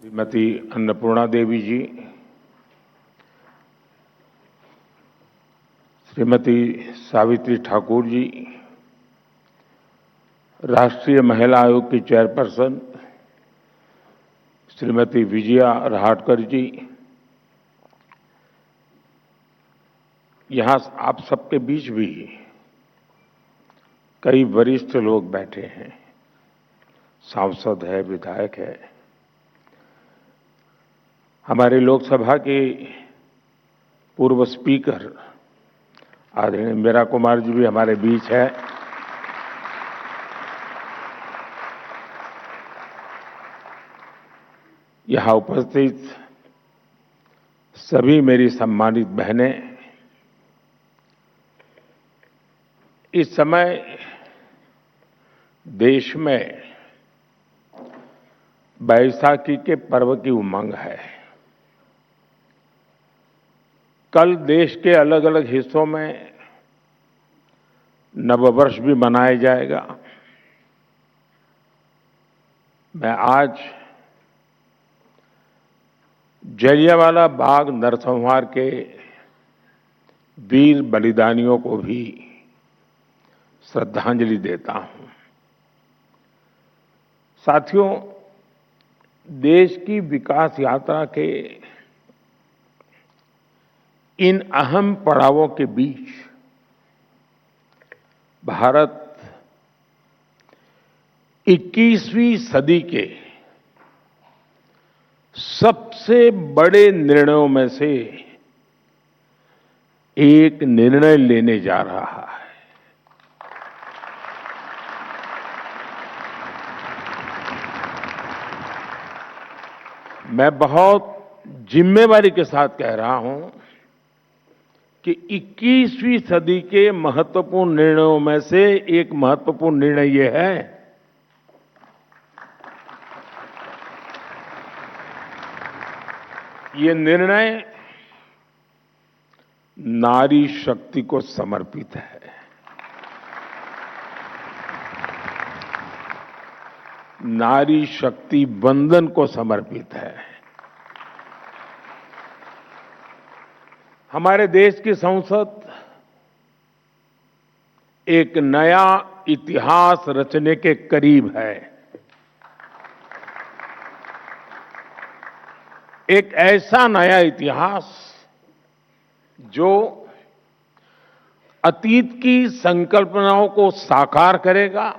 श्रीमती अन्नपूर्णा देवी जी, श्रीमती सावित्री ठाकुर जी, राष्ट्रीय महिला आयोग की चेयरपर्सन श्रीमती विजया रहाटकर जी, यहाँ आप सबके बीच भी कई वरिष्ठ लोग बैठे हैं, सांसद है, विधायक है। हमारे लोकसभा के पूर्व स्पीकर आदरणीय मीरा कुमार जी भी हमारे बीच है। यहाँ उपस्थित सभी मेरी सम्मानित बहनें, इस समय देश में बैसाखी के पर्व की उमंग है। कल देश के अलग अलग हिस्सों में नववर्ष भी मनाया जाएगा। मैं आज जलियांवाला बाग नरसंहार के वीर बलिदानियों को भी श्रद्धांजलि देता हूं। साथियों, देश की विकास यात्रा के इन अहम पड़ावों के बीच भारत 21वीं सदी के सबसे बड़े निर्णयों में से एक निर्णय लेने जा रहा है। मैं बहुत जिम्मेवारी के साथ कह रहा हूं कि 21वीं सदी के महत्वपूर्ण निर्णयों में से एक महत्वपूर्ण निर्णय ये है ये निर्णय नारी शक्ति को समर्पित है। नारी शक्ति वंदन को समर्पित है। हमारे देश की संसद एक नया इतिहास रचने के करीब है। एक ऐसा नया इतिहास जो अतीत की संकल्पनाओं को साकार करेगा,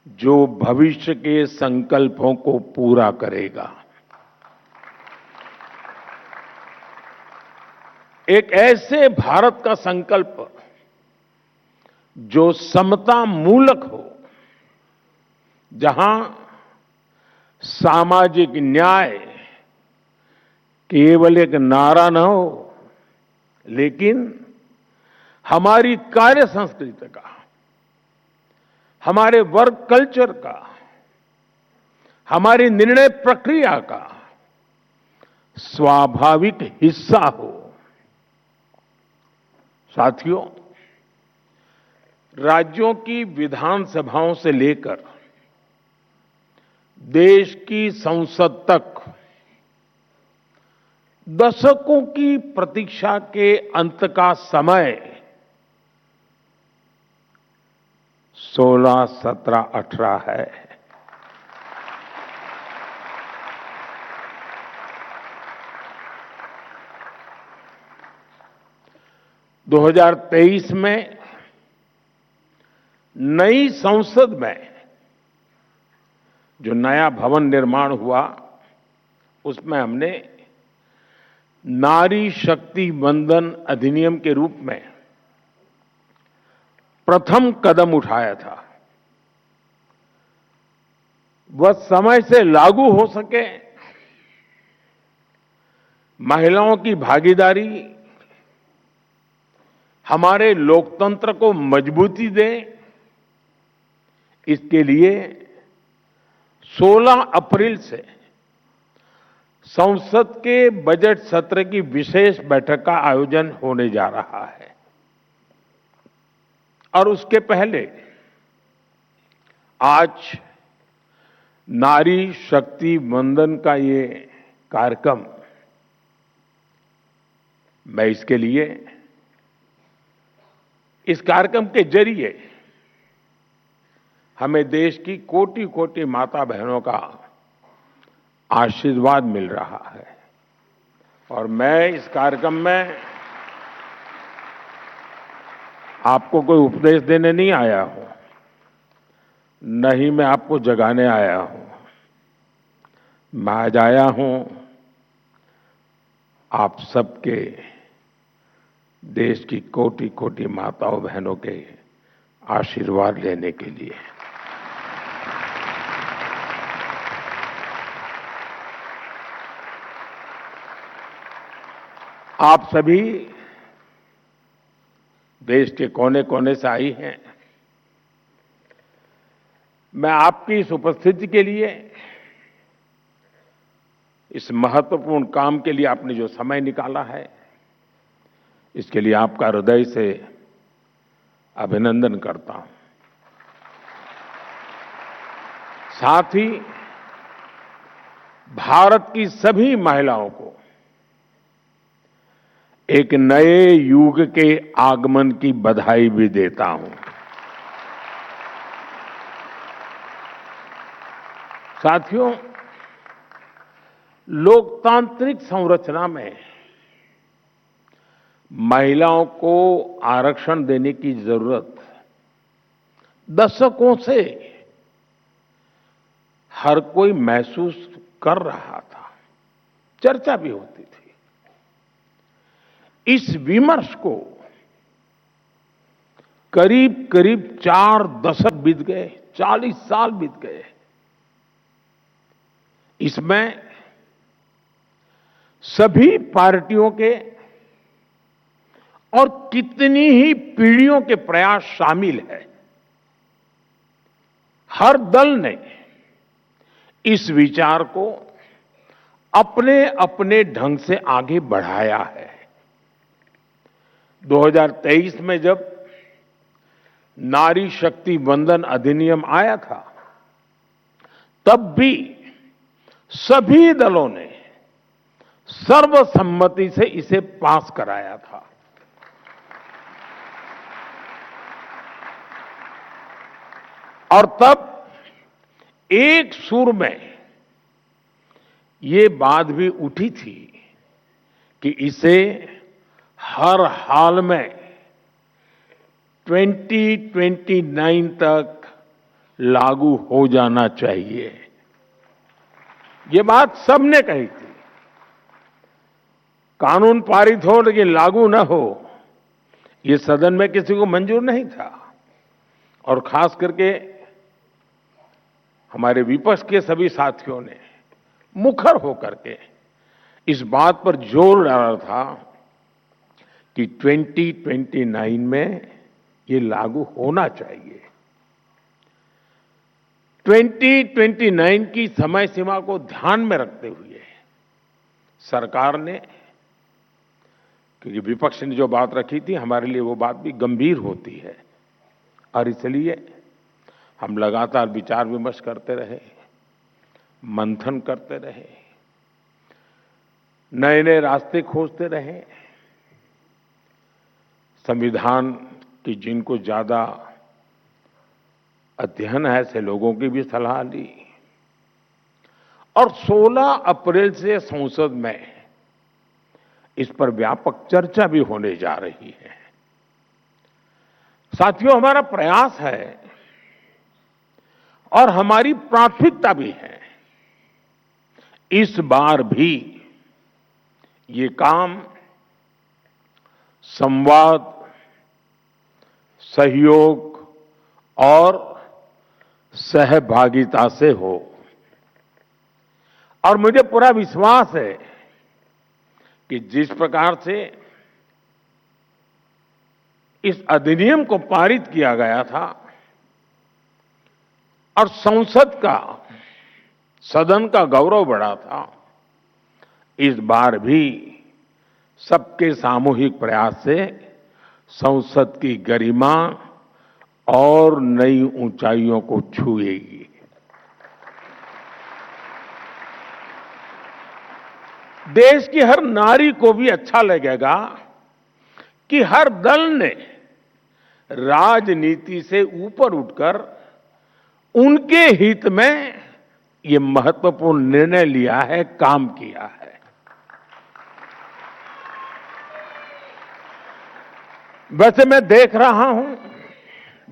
जो भविष्य के संकल्पों को पूरा करेगा। एक ऐसे भारत का संकल्प जो समता मूलक हो, जहां सामाजिक न्याय केवल एक नारा न हो, लेकिन हमारी कार्य संस्कृति का, हमारे वर्क कल्चर का, हमारी निर्णय प्रक्रिया का स्वाभाविक हिस्सा हो। साथियों, राज्यों की विधानसभाओं से लेकर देश की संसद तक दशकों की प्रतीक्षा के अंत का समय 16, 17, 18 है। दो 2023 में नई संसद में जो नया भवन निर्माण हुआ, उसमें हमने नारी शक्ति वंदन अधिनियम के रूप में प्रथम कदम उठाया था। वह समय से लागू हो सके, महिलाओं की भागीदारी हमारे लोकतंत्र को मजबूती दे, इसके लिए 16 अप्रैल से संसद के बजट सत्र की विशेष बैठक का आयोजन होने जा रहा है। और उसके पहले आज नारी शक्ति वंदन का ये कार्यक्रम, मैं इसके लिए इस कार्यक्रम के जरिए हमें देश की कोटि कोटि माता बहनों का आशीर्वाद मिल रहा है। और मैं इस कार्यक्रम में आपको कोई उपदेश देने नहीं आया हूं, न ही मैं आपको जगाने आया हूं। मैं आज आया हूं आप सबके, देश की कोटि कोटि माताओं बहनों के आशीर्वाद लेने के लिए। आप सभी देश के कोने कोने से आई हैं। मैं आपकी इस उपस्थिति के लिए, इस महत्वपूर्ण काम के लिए आपने जो समय निकाला है, इसके लिए आपका हृदय से अभिनंदन करता हूं। साथ ही भारत की सभी महिलाओं को एक नए युग के आगमन की बधाई भी देता हूं। साथियों, लोकतांत्रिक संरचना में महिलाओं को आरक्षण देने की जरूरत दशकों से हर कोई महसूस कर रहा था, चर्चा भी होती थी। इस विमर्श को करीब करीब 4 दशक बीत गए, 40 साल बीत गए। इसमें सभी पार्टियों के और कितनी ही पीढ़ियों के प्रयास शामिल है। हर दल ने इस विचार को अपने अपने ढंग से आगे बढ़ाया है। 2023 में जब नारी शक्ति वंदन अधिनियम आया था, तब भी सभी दलों ने सर्वसम्मति से इसे पास कराया था। और तब एक सुर में ये बात भी उठी थी कि इसे हर हाल में 2029 तक लागू हो जाना चाहिए। ये बात सबने कही थी। कानून पारित हो लेकिन लागू न हो, ये सदन में किसी को मंजूर नहीं था। और खास करके हमारे विपक्ष के सभी साथियों ने मुखर होकर के इस बात पर जोर डाला था कि 2029 में ये लागू होना चाहिए। 2029 की समय सीमा को ध्यान में रखते हुए सरकार ने, क्योंकि विपक्ष ने जो बात रखी थी हमारे लिए वो बात भी गंभीर होती है, और इसलिए हम लगातार विचार विमर्श करते रहे, मंथन करते रहे, नए नए रास्ते खोजते रहे। संविधान की जिनको ज्यादा अध्ययन है ऐसे लोगों की भी सलाह ली, और 16 अप्रैल से संसद में इस पर व्यापक चर्चा भी होने जा रही है। साथियों, हमारा प्रयास है और हमारी प्राथमिकता भी है, इस बार भी ये काम संवाद, सहयोग और सहभागिता से हो। और मुझे पूरा विश्वास है कि जिस प्रकार से इस अधिनियम को पारित किया गया था और संसद का, सदन का गौरव बढ़ा था, इस बार भी सबके सामूहिक प्रयास से संसद की गरिमा और नई ऊंचाइयों को छुएगी। देश की हर नारी को भी अच्छा लगेगा कि हर दल ने राजनीति से ऊपर उठकर उनके हित में ये महत्वपूर्ण निर्णय लिया है, काम किया है। वैसे मैं देख रहा हूं,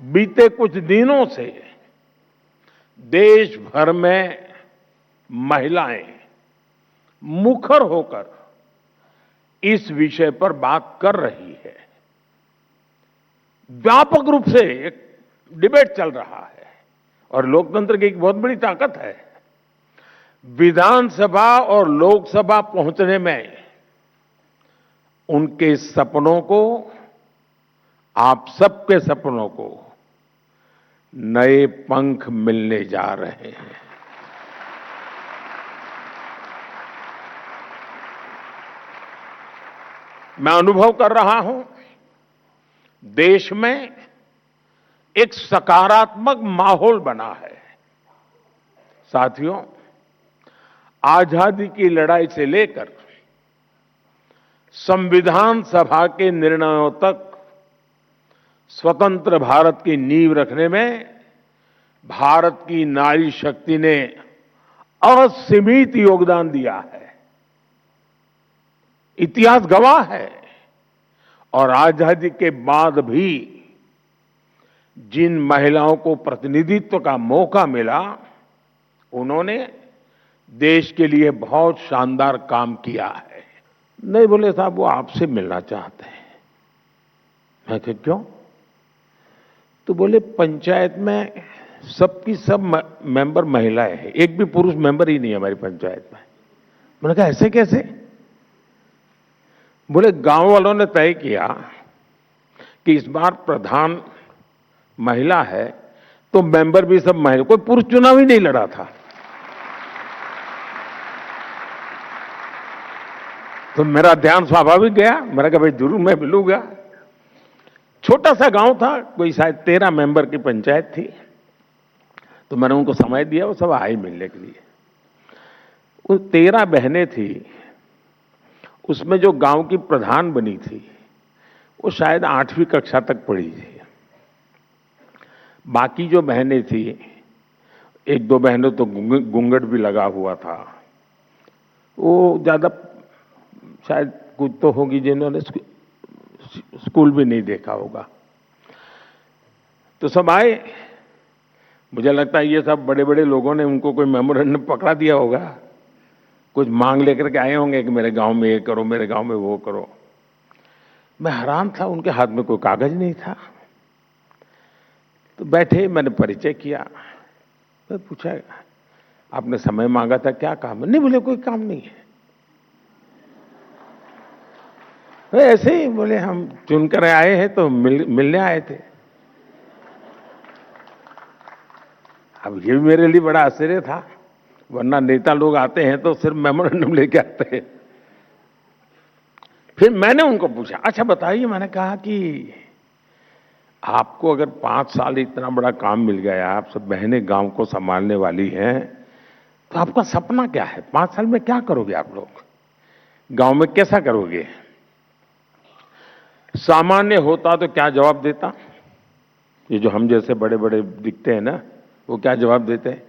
बीते कुछ दिनों से देश भर में महिलाएं मुखर होकर इस विषय पर बात कर रही है। व्यापक रूप से एक डिबेट चल रहा है और लोकतंत्र की एक बहुत बड़ी ताकत है। विधानसभा और लोकसभा पहुंचने में उनके सपनों को, आप सबके सपनों को नए पंख मिलने जा रहे हैं। मैं अनुभव कर रहा हूं, देश में एक सकारात्मक माहौल बना है। साथियों, आजादी की लड़ाई से लेकर संविधान सभा के निर्णयों तक स्वतंत्र भारत की नींव रखने में भारत की नारी शक्ति ने असीमित योगदान दिया है। इतिहास गवाह है। और आजादी के बाद भी जिन महिलाओं को प्रतिनिधित्व का मौका मिला, उन्होंने देश के लिए बहुत शानदार काम किया है। नहीं बोले साहब वो आपसे मिलना चाहते हैं। मैं कहा क्यों? तो बोले पंचायत में सबकी सब मेंबर महिलाएं हैं, एक भी पुरुष मेंबर ही नहीं है हमारी पंचायत में। मैंने कहा ऐसे कैसे? बोले गांव वालों ने तय किया कि इस बार प्रधान महिला है तो मेंबर भी सब महिला, कोई पुरुष चुनाव ही नहीं लड़ा था। तो मेरा ध्यान स्वाभाविक गया। मैंने कहा भाई जरूर मैं मिलूंगा। छोटा सा गांव था, कोई शायद 13 मेंबर की पंचायत थी। तो मैंने उनको समय दिया, वो सब आए मिलने के लिए। वो 13 बहनें थी, उसमें जो गांव की प्रधान बनी थी वो शायद 8वीं कक्षा तक पढ़ी थी। बाकी जो बहनें थी, एक दो बहनों तो घूंघट भी लगा हुआ था, वो ज्यादा शायद कुछ तो होगी जिन्होंने स्कूल भी नहीं देखा होगा। तो सब आए। मुझे लगता है ये सब बड़े बड़े लोगों ने उनको कोई मेमोरेंडम पकड़ा दिया होगा, कुछ मांग लेकर के आए होंगे कि मेरे गांव में ये करो, मेरे गांव में वो करो। मैं हैरान था, उनके हाथ में कोई कागज नहीं था। तो बैठे, मैंने परिचय किया। मैं पूछा आपने समय मांगा था, क्या काम है? नहीं बोले कोई काम नहीं है। ऐसे ही बोले हम चुनकर आए हैं तो मिलने आए थे। अब ये भी मेरे लिए बड़ा आश्चर्य था, वरना नेता लोग आते हैं तो सिर्फ मेमोरेंडम लेके आते हैं। फिर मैंने उनको पूछा, अच्छा बताइए, मैंने कहा कि आपको अगर 5 साल इतना बड़ा काम मिल गया, आप सब बहनें गांव को संभालने वाली हैं, तो आपका सपना क्या है? 5 साल में क्या करोगे आप लोग? गांव में कैसा करोगे? सामान्य होता तो क्या जवाब देता? ये जो हम जैसे बड़े बड़े दिखते हैं ना, वो क्या जवाब देते हैं?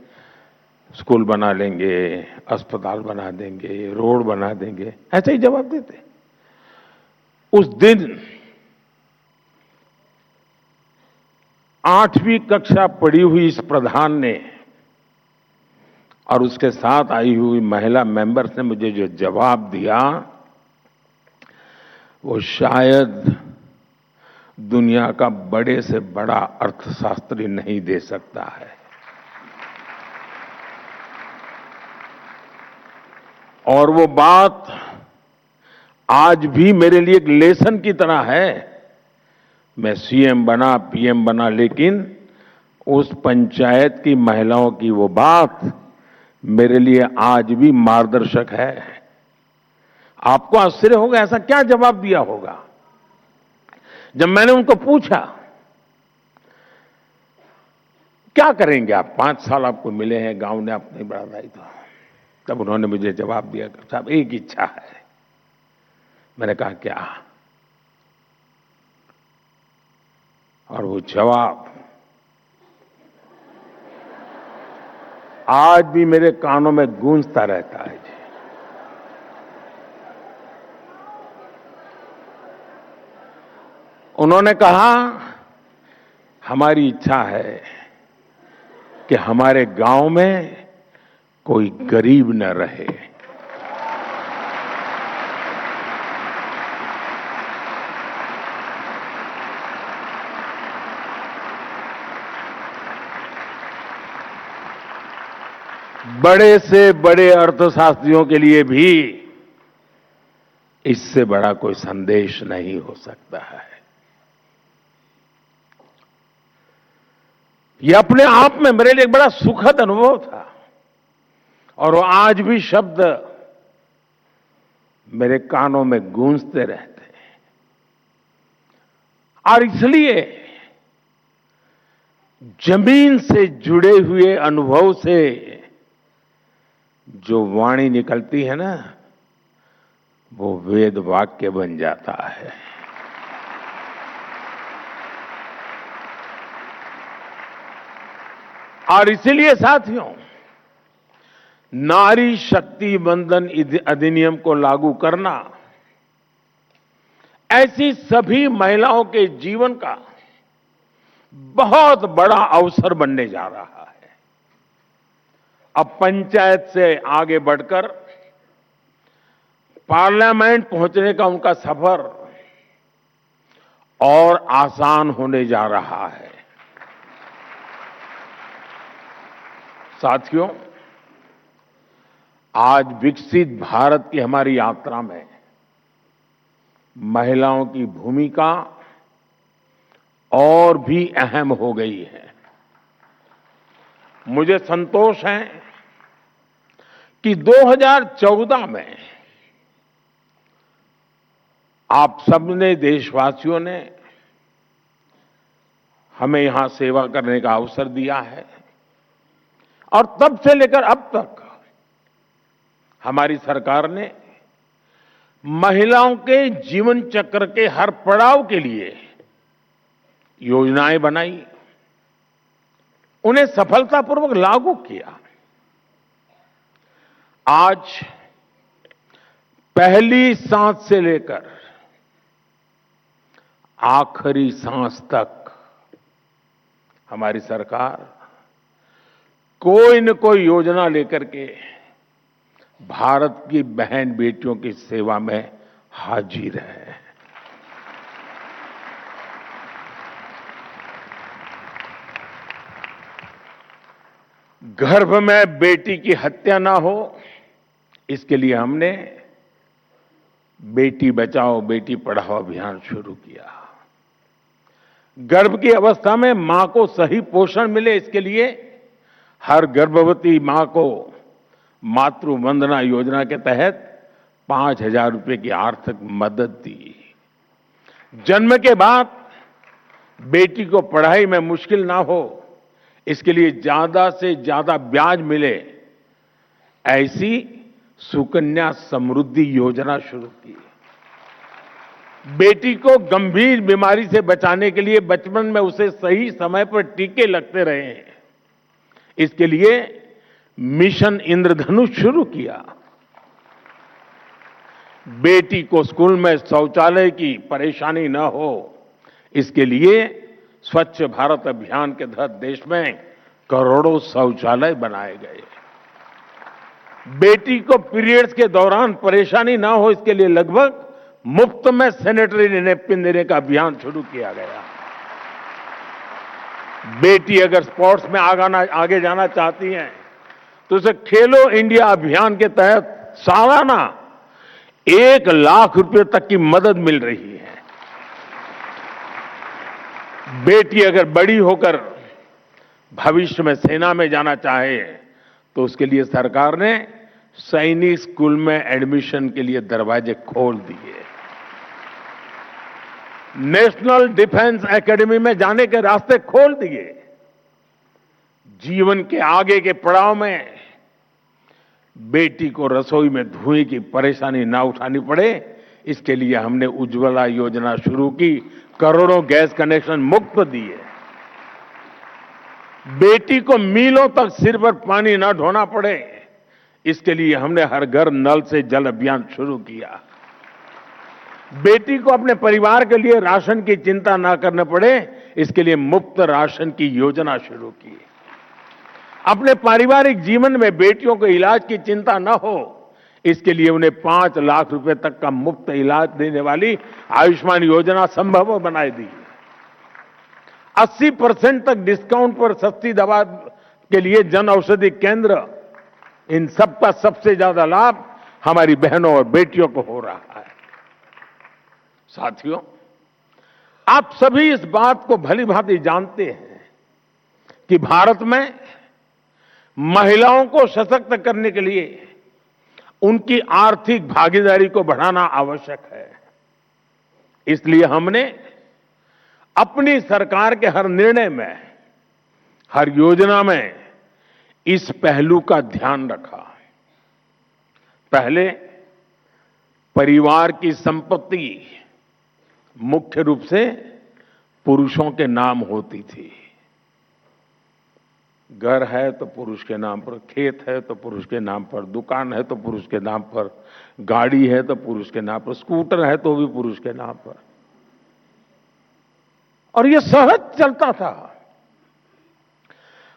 स्कूल बना लेंगे, अस्पताल बना देंगे, रोड बना देंगे, ऐसे ही जवाब देते। उस दिन 8वीं कक्षा पढ़ी हुई इस प्रधान ने और उसके साथ आई हुई महिला मेंबर्स ने मुझे जो जवाब दिया, वो शायद दुनिया का बड़े से बड़ा अर्थशास्त्री नहीं दे सकता है। और वो बात आज भी मेरे लिए एक लेसन की तरह है। मैं सीएम बना, पीएम बना, लेकिन उस पंचायत की महिलाओं की वो बात मेरे लिए आज भी मार्गदर्शक है। आपको आश्चर्य होगा ऐसा क्या जवाब दिया होगा। जब मैंने उनको पूछा क्या करेंगे आप, 5 साल आपको मिले हैं, गांव ने आपने बढ़ाई, तो तब उन्होंने मुझे जवाब दिया, साहब एक इच्छा है। मैंने कहा क्या? और वो जवाब आज भी मेरे कानों में गूंजता रहता है जी। उन्होंने कहा, हमारी इच्छा है कि हमारे गांव में कोई गरीब न रहे। बड़े से बड़े अर्थशास्त्रियों के लिए भी इससे बड़ा कोई संदेश नहीं हो सकता है। यह अपने आप में मेरे लिए एक बड़ा सुखद अनुभव था और वो आज भी शब्द मेरे कानों में गूंजते रहते हैं। और इसलिए जमीन से जुड़े हुए अनुभव से जो वाणी निकलती है ना, वो वेद वाक्य बन जाता है। और इसलिए साथियों, नारी शक्ति वंदन अधिनियम को लागू करना ऐसी सभी महिलाओं के जीवन का बहुत बड़ा अवसर बनने जा रहा है। अब पंचायत से आगे बढ़कर पार्लियामेंट पहुंचने का उनका सफर और आसान होने जा रहा है। साथियों, आज विकसित भारत की हमारी यात्रा में महिलाओं की भूमिका और भी अहम हो गई है। मुझे संतोष है कि 2014 में आप सबने, देशवासियों ने हमें यहां सेवा करने का अवसर दिया है और तब से लेकर अब तक हमारी सरकार ने महिलाओं के जीवन चक्र के हर पड़ाव के लिए योजनाएं बनाई, उन्हें सफलतापूर्वक लागू किया। आज पहली सांस से लेकर आखिरी सांस तक हमारी सरकार कोई न कोई योजना लेकर के भारत की बहन बेटियों की सेवा में हाजिर है। गर्भ में बेटी की हत्या ना हो, इसके लिए हमने बेटी बचाओ बेटी पढ़ाओ अभियान शुरू किया। गर्भ की अवस्था में मां को सही पोषण मिले, इसके लिए हर गर्भवती मां को मातृ वंदना योजना के तहत 5,000 रुपए की आर्थिक मदद दी। जन्म के बाद बेटी को पढ़ाई में मुश्किल ना हो, इसके लिए ज्यादा से ज्यादा ब्याज मिले, ऐसी सुकन्या समृद्धि योजना शुरू की। बेटी को गंभीर बीमारी से बचाने के लिए बचपन में उसे सही समय पर टीके लगते रहे, इसके लिए मिशन इंद्रधनुष शुरू किया। बेटी को स्कूल में शौचालय की परेशानी न हो, इसके लिए स्वच्छ भारत अभियान के तहत देश में करोड़ों शौचालय बनाए गए। बेटी को पीरियड्स के दौरान परेशानी ना हो, इसके लिए लगभग मुफ्त में सैनिटरी नैपकिन देने का अभियान शुरू किया गया। बेटी अगर स्पोर्ट्स में आगे जाना चाहती हैं तो उसे खेलो इंडिया अभियान के तहत सालाना 1 लाख रुपए तक की मदद मिल रही है। बेटी अगर बड़ी होकर भविष्य में सेना में जाना चाहे तो उसके लिए सरकार ने सैनिक स्कूल में एडमिशन के लिए दरवाजे खोल दिए। नेशनल डिफेंस एकेडमी में जाने के रास्ते खोल दिए। जीवन के आगे के पड़ाव में बेटी को रसोई में धुएं की परेशानी ना उठानी पड़े, इसके लिए हमने उज्ज्वला योजना शुरू की, करोड़ों गैस कनेक्शन मुफ्त दिए। बेटी को मीलों तक सिर पर पानी ना ढोना पड़े, इसके लिए हमने हर घर नल से जल अभियान शुरू किया। बेटी को अपने परिवार के लिए राशन की चिंता ना करने पड़े, इसके लिए मुफ्त राशन की योजना शुरू की। अपने पारिवारिक जीवन में बेटियों को इलाज की चिंता न हो, इसके लिए उन्हें 5 लाख रुपए तक का मुफ्त इलाज देने वाली आयुष्मान योजना संभव बनाई दी। 80% तक डिस्काउंट पर सस्ती दवा के लिए जन औषधि केंद्र, इन सब का सबसे ज्यादा लाभ हमारी बहनों और बेटियों को हो रहा है। साथियों, आप सभी इस बात को भली भांति जानते हैं कि भारत में महिलाओं को सशक्त करने के लिए उनकी आर्थिक भागीदारी को बढ़ाना आवश्यक है। इसलिए हमने अपनी सरकार के हर निर्णय में, हर योजना में इस पहलू का ध्यान रखा। पहले परिवार की संपत्ति मुख्य रूप से पुरुषों के नाम होती थी। घर है तो पुरुष के नाम पर, खेत है तो पुरुष के नाम पर, दुकान है तो पुरुष के नाम पर, गाड़ी है तो पुरुष के नाम पर, स्कूटर है तो भी पुरुष के नाम पर, और यह सहज चलता था।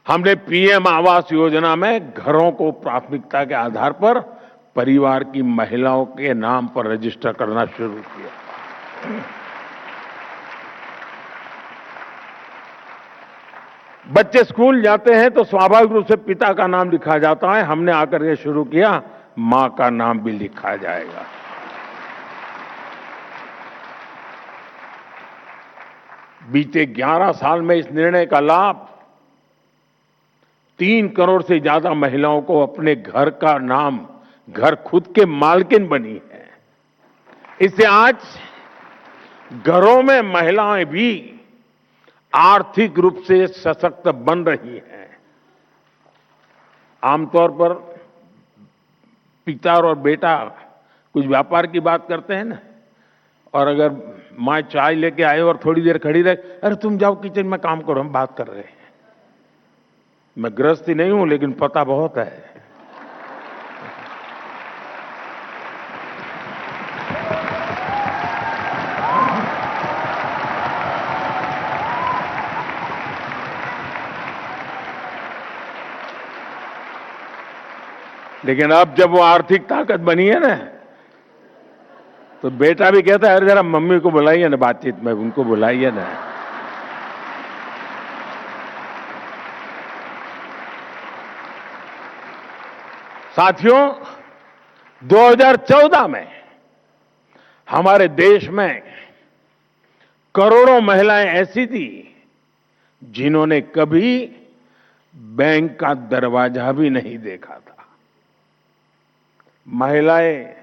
हमने पीएम आवास योजना में घरों को प्राथमिकता के आधार पर परिवार की महिलाओं के नाम पर रजिस्टर करना शुरू किया। बच्चे स्कूल जाते हैं तो स्वाभाविक रूप से पिता का नाम लिखा जाता है। हमने आकर के शुरू किया, मां का नाम भी लिखा जाएगा। बीते 11 साल में इस निर्णय का लाभ 3 करोड़ से ज्यादा महिलाओं को अपने घर का नाम, घर खुद के मालकिन बनी है। इससे आज घरों में महिलाएं भी आर्थिक रूप से सशक्त बन रही हैं। आमतौर पर पिता और बेटा कुछ व्यापार की बात करते हैं ना, और अगर मां चाय लेके आए और थोड़ी देर खड़ी रहे, अरे तुम जाओ किचन में काम करो, हम बात कर रहे हैं। मैं गृहस्थी नहीं हूं, लेकिन पता बहुत है। लेकिन अब जब वो आर्थिक ताकत बनी है ना, तो बेटा भी कहता है, अरे जरा मम्मी को बुलाइए ना, बातचीत में उनको बुलाइए ना। साथियों, 2014 में हमारे देश में करोड़ों महिलाएं ऐसी थी जिन्होंने कभी बैंक का दरवाजा भी नहीं देखा था। महिलाएं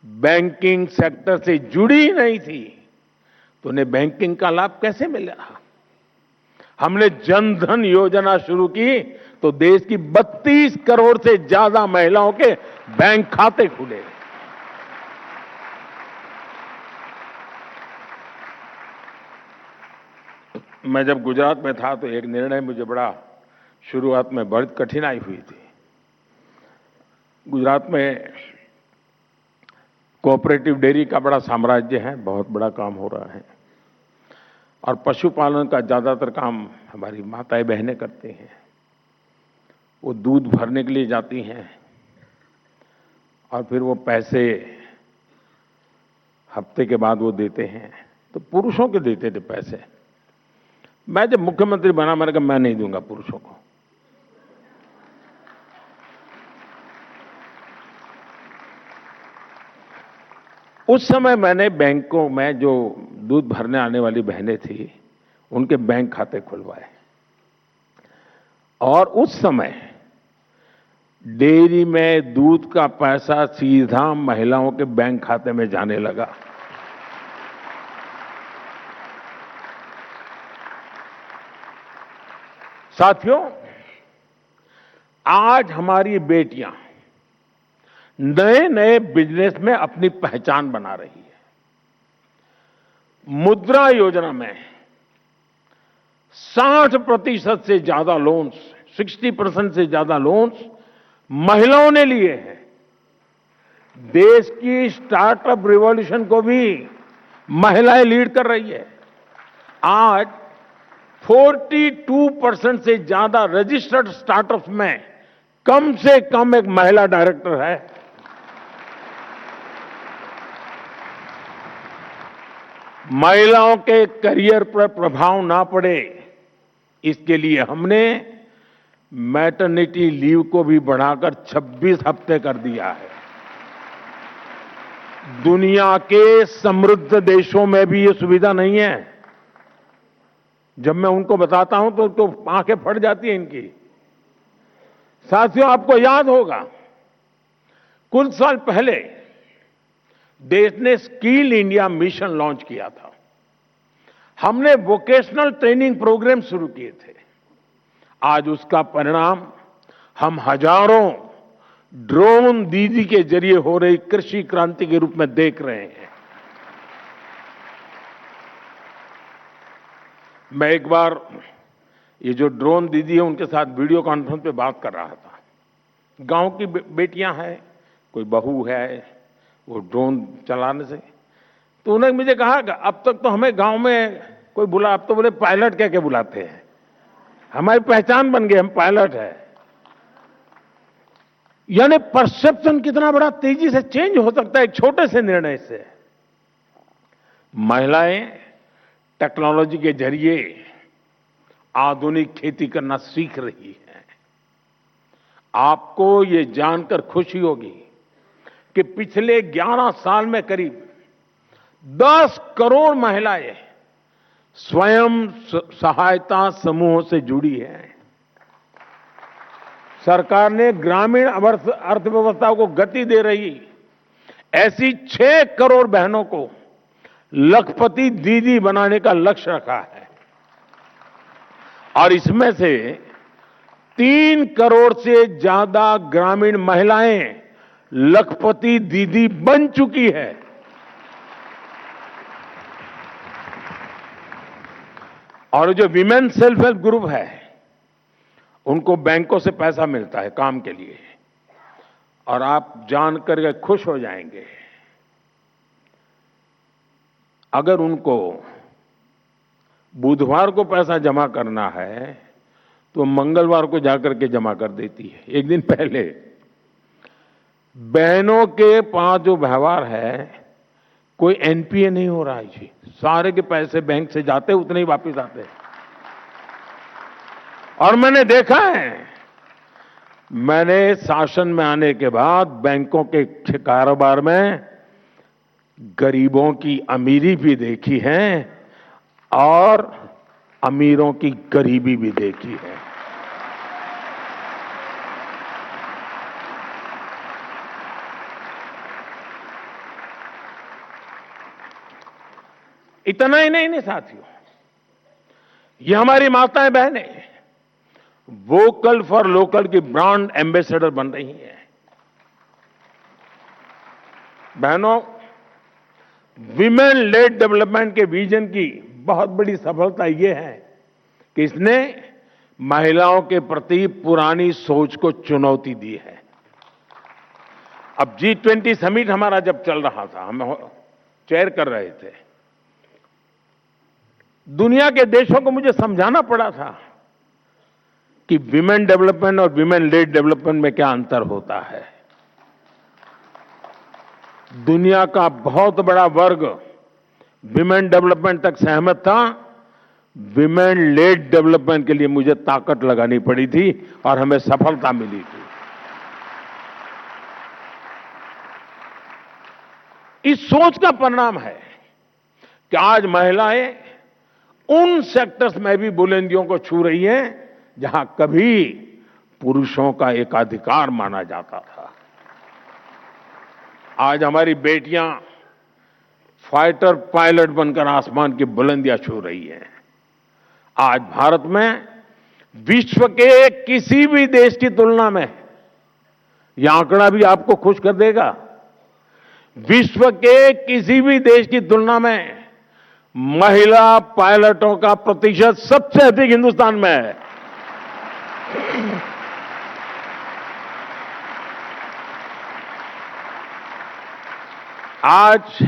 बैंकिंग सेक्टर से जुड़ी ही नहीं थी, तो उन्हें बैंकिंग का लाभ कैसे मिला? हमने जन धन योजना शुरू की तो देश की 32 करोड़ से ज्यादा महिलाओं के बैंक खाते खुले। मैं जब गुजरात में था तो एक निर्णय मुझे बड़ा शुरुआत में बड़ी कठिनाई हुई थी। गुजरात में कोऑपरेटिव डेयरी का बड़ा साम्राज्य है, बहुत बड़ा काम हो रहा है, और पशुपालन का ज्यादातर काम हमारी माताएं बहनें करती हैं। वो दूध भरने के लिए जाती हैं और फिर वो पैसे हफ्ते के बाद वो देते हैं, तो पुरुषों के देते थे पैसे। मैं जब मुख्यमंत्री बना, मैंने कहा मैं नहीं दूंगा पुरुषों को। उस समय मैंने बैंकों में जो दूध भरने आने वाली बहनें थी, उनके बैंक खाते खुलवाए, और उस समय डेयरी में दूध का पैसा सीधा महिलाओं के बैंक खाते में जाने लगा। साथियों, आज हमारी बेटियां नए नए बिजनेस में अपनी पहचान बना रही है। मुद्रा योजना में 60% से ज्यादा लोन्स, 60% से ज्यादा लोन्स महिलाओं ने लिए हैं। देश की स्टार्टअप रिवॉल्यूशन को भी महिलाएं लीड कर रही है। आज 42% से ज्यादा रजिस्टर्ड स्टार्टअप्स में कम से कम एक महिला डायरेक्टर है। महिलाओं के करियर पर प्रभाव ना पड़े, इसके लिए हमने मैटरनिटी लीव को भी बढ़ाकर 26 हफ्ते कर दिया है। दुनिया के समृद्ध देशों में भी ये सुविधा नहीं है। जब मैं उनको बताता हूं तो आंखें फट जाती हैं इनकी। साथियों, आपको याद होगा कुछ साल पहले देश ने स्किल इंडिया मिशन लॉन्च किया था। हमने वोकेशनल ट्रेनिंग प्रोग्राम शुरू किए थे। आज उसका परिणाम हम हजारों ड्रोन दीदी के जरिए हो रही कृषि क्रांति के रूप में देख रहे हैं। मैं एक बार ये जो ड्रोन दीदी है उनके साथ वीडियो कॉन्फ्रेंस पे बात कर रहा था। गांव की बेटियां हैं, कोई बहू है, वो ड्रोन चलाने से, तो उन्होंने मुझे कहा अब तक तो हमें गांव में कोई बुला, अब तो बोले पायलट कह के बुलाते हैं। हमारी पहचान बन गई, हम पायलट है। यानी परसेप्शन कितना बड़ा तेजी से चेंज हो सकता है एक छोटे से निर्णय से। महिलाएं टेक्नोलॉजी के जरिए आधुनिक खेती करना सीख रही है। आपको ये जानकर खुशी होगी कि पिछले 11 साल में करीब 10 करोड़ महिलाएं स्वयं सहायता समूहों से जुड़ी हैं। सरकार ने ग्रामीण अर्थव्यवस्था को गति दे रही ऐसी 6 करोड़ बहनों को लखपति दीदी बनाने का लक्ष्य रखा है और इसमें से 3 करोड़ से ज्यादा ग्रामीण महिलाएं लखपति दीदी बन चुकी है। और जो विमेन सेल्फ हेल्प ग्रुप है उनको बैंकों से पैसा मिलता है काम के लिए, और आप जानकर के खुश हो जाएंगे, अगर उनको बुधवार को पैसा जमा करना है तो मंगलवार को जाकर के जमा कर देती है। एक दिन पहले बहनों के पास जो व्यवहार है, कोई एनपीए नहीं हो रहा है जी, सारे के पैसे बैंक से जाते उतने ही वापस आते हैं। और मैंने देखा है, मैंने शासन में आने के बाद बैंकों के कारोबार में गरीबों की अमीरी भी देखी है और अमीरों की गरीबी भी देखी है। इतना ही नहीं साथियों, ये हमारी माताएं बहनें वोकल फॉर लोकल की ब्रांड एम्बेसडर बन रही हैं। बहनों, विमेन लेड डेवलपमेंट के विजन की बहुत बड़ी सफलता यह है कि इसने महिलाओं के प्रति पुरानी सोच को चुनौती दी है। अब G20 समिट हमारा जब चल रहा था, हम चेयर कर रहे थे, दुनिया के देशों को मुझे समझाना पड़ा था कि विमेन डेवलपमेंट और विमेन लेड डेवलपमेंट में क्या अंतर होता है। दुनिया का बहुत बड़ा वर्ग विमेन डेवलपमेंट तक सहमत था, विमेन लेड डेवलपमेंट के लिए मुझे ताकत लगानी पड़ी थी और हमें सफलता मिली थी। इस सोच का परिणाम है कि आज महिलाएं उन सेक्टर्स में भी बुलंदियों को छू रही हैं जहां कभी पुरुषों का एकाधिकार माना जाता था। आज हमारी बेटियां फाइटर पायलट बनकर आसमान की बुलंदियां छू रही हैं। आज भारत में विश्व के किसी भी देश की तुलना में यह आंकड़ा भी आपको खुश कर देगा। विश्व के किसी भी देश की तुलना में महिला पायलटों का प्रतिशत सबसे अधिक हिंदुस्तान में है। आज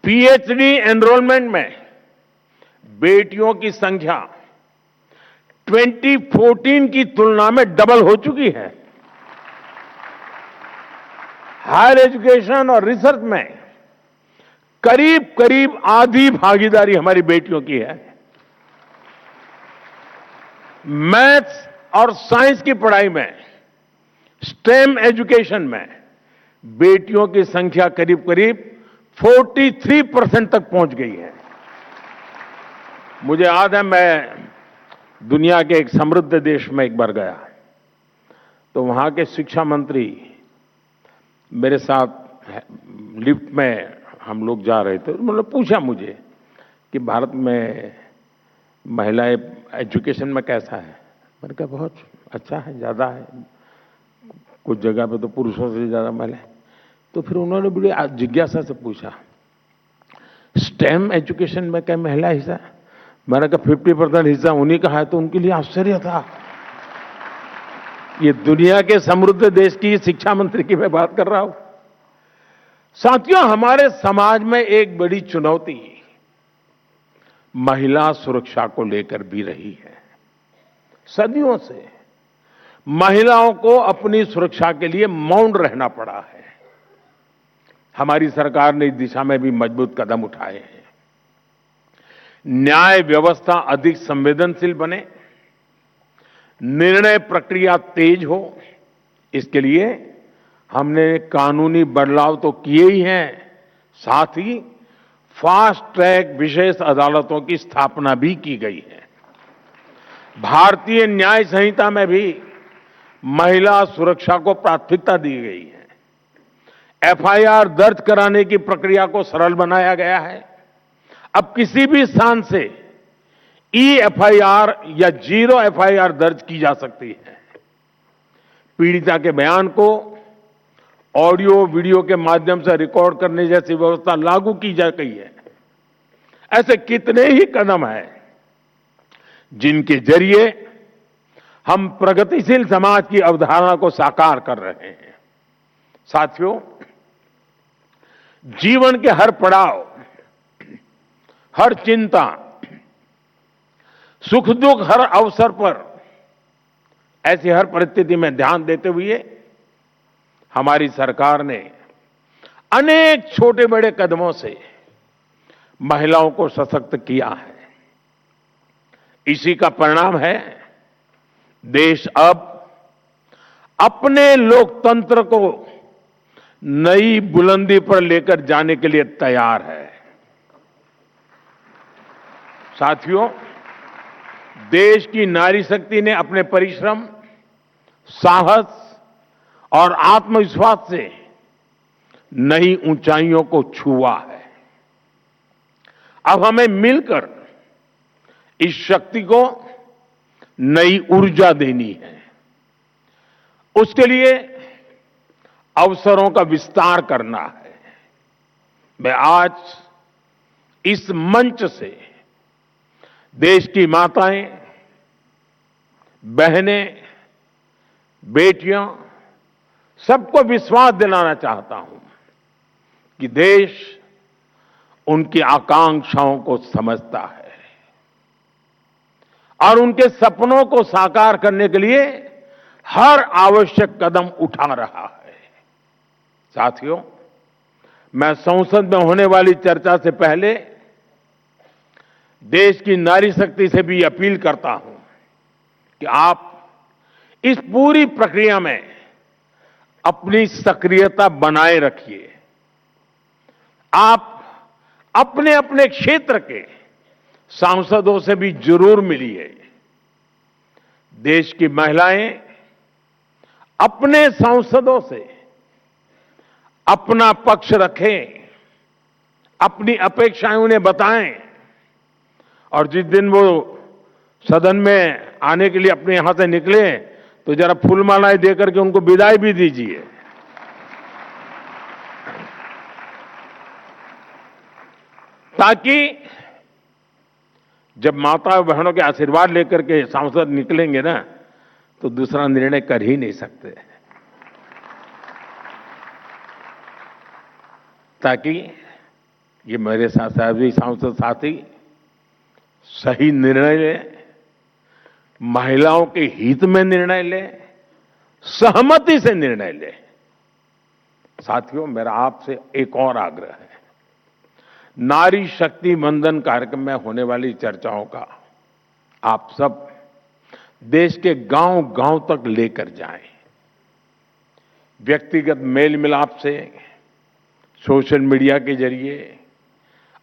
पीएचडी एनरोलमेंट में बेटियों की संख्या 2014 की तुलना में डबल हो चुकी है। हायर एजुकेशन और रिसर्च में करीब करीब आधी भागीदारी हमारी बेटियों की है। मैथ्स और साइंस की पढ़ाई में, स्टेम एजुकेशन में बेटियों की संख्या करीब करीब 43% तक पहुंच गई है। मुझे याद है, मैं दुनिया के एक समृद्ध देश में एक बार गया, तो वहां के शिक्षा मंत्री मेरे साथ लिफ्ट में हम लोग जा रहे थे। मतलब पूछा मुझे कि भारत में महिलाएं एजुकेशन में कैसा है। मैंने कहा बहुत अच्छा है, ज़्यादा है, कुछ जगह पे तो पुरुषों से ज़्यादा महिलाएं। तो फिर उन्होंने बड़ी जिज्ञासा से पूछा, स्टेम एजुकेशन में क्या महिला हिस्सा? मैंने कहा 50% हिस्सा उन्हीं का है। तो उनके लिए आश्चर्य था। ये दुनिया के समृद्ध देश की शिक्षा मंत्री की मैं बात कर रहा हूं। साथियों, हमारे समाज में एक बड़ी चुनौती महिला सुरक्षा को लेकर भी रही है। सदियों से महिलाओं को अपनी सुरक्षा के लिए मौन रहना पड़ा है। हमारी सरकार ने इस दिशा में भी मजबूत कदम उठाए हैं। न्याय व्यवस्था अधिक संवेदनशील बने, निर्णय प्रक्रिया तेज हो, इसके लिए हमने कानूनी बदलाव तो किए ही हैं, साथ ही फास्ट ट्रैक विशेष अदालतों की स्थापना भी की गई है। भारतीय न्याय संहिता में भी महिला सुरक्षा को प्राथमिकता दी गई है। एफआईआर दर्ज कराने की प्रक्रिया को सरल बनाया गया है। अब किसी भी स्थान से एफआईआर या जीरो एफआईआर दर्ज की जा सकती है। पीड़िता के बयान को ऑडियो वीडियो के माध्यम से रिकॉर्ड करने जैसी व्यवस्था लागू की जा गई है। ऐसे कितने ही कदम हैं जिनके जरिए हम प्रगतिशील समाज की अवधारणा को साकार कर रहे हैं। साथियों, जीवन के हर पड़ाव, हर चिंता, सुख दुख, हर अवसर पर ऐसी हर परिस्थिति में ध्यान देते हुए हमारी सरकार ने अनेक छोटे बड़े कदमों से महिलाओं को सशक्त किया है। इसी का परिणाम है देश अब अपने लोकतंत्र को नई बुलंदी पर लेकर जाने के लिए तैयार है। साथियों, देश की नारी शक्ति ने अपने परिश्रम, साहस और आत्मविश्वास से नई ऊंचाइयों को छुआ है। अब हमें मिलकर इस शक्ति को नई ऊर्जा देनी है। उसके लिए अवसरों का विस्तार करना है। मैं आज इस मंच से देश की माताएं, बहनें, बेटियां सबको विश्वास दिलाना चाहता हूं कि देश उनकी आकांक्षाओं को समझता है और उनके सपनों को साकार करने के लिए हर आवश्यक कदम उठा रहा है। साथियों, मैं संसद में होने वाली चर्चा से पहले देश की नारी शक्ति से भी अपील करता हूं कि आप इस पूरी प्रक्रिया में अपनी सक्रियता बनाए रखिए। आप अपने अपने क्षेत्र के सांसदों से भी जरूर मिलिए। देश की महिलाएं अपने सांसदों से अपना पक्ष रखें, अपनी अपेक्षाएं उन्हें बताएं और जिस दिन वो सदन में आने के लिए अपने यहां से निकले तो जरा फूलमालाएं देकर के उनको विदाई भी दीजिए। ताकि जब माता बहनों के आशीर्वाद लेकर के सांसद निकलेंगे ना, तो दूसरा निर्णय कर ही नहीं सकते। ताकि ये मेरे साथ सभी सांसद साथी सही निर्णय लें, महिलाओं के हित में निर्णय लें, सहमति से निर्णय लें। साथियों, मेरा आपसे एक और आग्रह है। नारी शक्ति वंदन कार्यक्रम में होने वाली चर्चाओं का आप सब देश के गांव-गांव तक लेकर जाएं। व्यक्तिगत मेल मिलाप से, सोशल मीडिया के जरिए,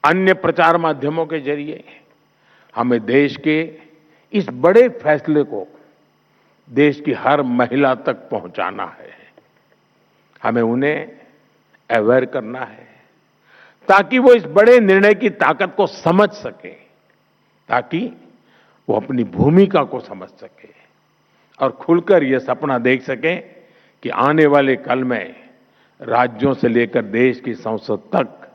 अन्य प्रचार माध्यमों के जरिए हमें देश के इस बड़े फैसले को देश की हर महिला तक पहुंचाना है। हमें उन्हें अवेयर करना है ताकि वो इस बड़े निर्णय की ताकत को समझ सके, ताकि वो अपनी भूमिका को समझ सके और खुलकर ये सपना देख सके कि आने वाले कल में राज्यों से लेकर देश की संसद तक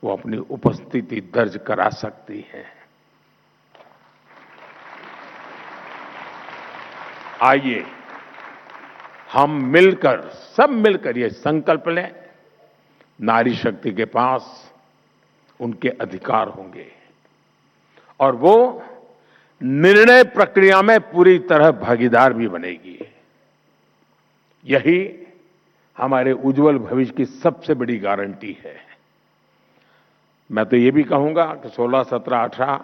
वो अपनी उपस्थिति दर्ज करा सकती है। आइए हम मिलकर, सब मिलकर ये संकल्प लें, नारी शक्ति के पास उनके अधिकार होंगे और वो निर्णय प्रक्रिया में पूरी तरह भागीदार भी बनेगी। यही हमारे उज्जवल भविष्य की सबसे बड़ी गारंटी है। मैं तो ये भी कहूंगा कि 16, 17, 18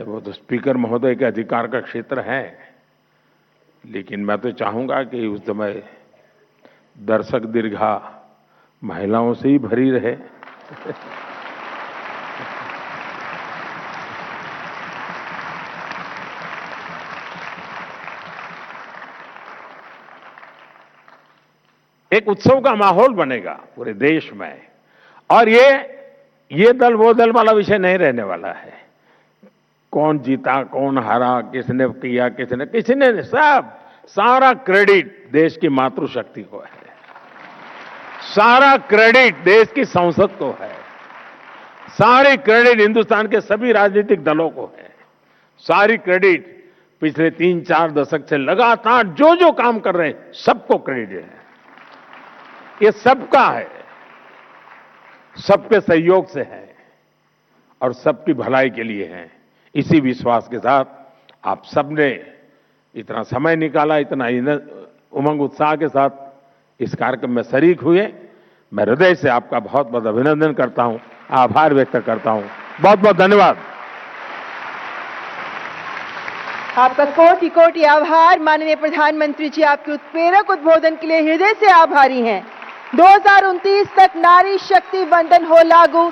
वो तो स्पीकर महोदय के अधिकार का क्षेत्र है, लेकिन मैं तो चाहूंगा कि उस समय दर्शक दीर्घा महिलाओं से ही भरी रहे। एक उत्सव का माहौल बनेगा पूरे देश में। और ये दल वो दल वाला विषय नहीं रहने वाला है। कौन जीता, कौन हारा, किसने किया, किसने सब, सारा क्रेडिट देश की मातृशक्ति को है। सारा क्रेडिट देश की संसद को है। सारी क्रेडिट हिंदुस्तान के सभी राजनीतिक दलों को है। सारी क्रेडिट पिछले 3-4 दशक से लगातार जो काम कर रहे हैं सबको क्रेडिट है। ये सबका है, सबके सहयोग से है और सबकी भलाई के लिए है। इसी विश्वास के साथ आप सबने इतना समय निकाला, इतना उमंग उत्साह के साथ इस कार्यक्रम में शरीक हुए। मैं हृदय से आपका बहुत बहुत अभिनंदन करता हूं, आभार व्यक्त करता हूं। बहुत बहुत धन्यवाद। आपका कोटि कोटि आभार माननीय प्रधानमंत्री जी। आपके उत्प्रेरक उद्बोधन के लिए हृदय से आभारी हैं। 2029 तक नारी शक्ति वंदन हो लागू।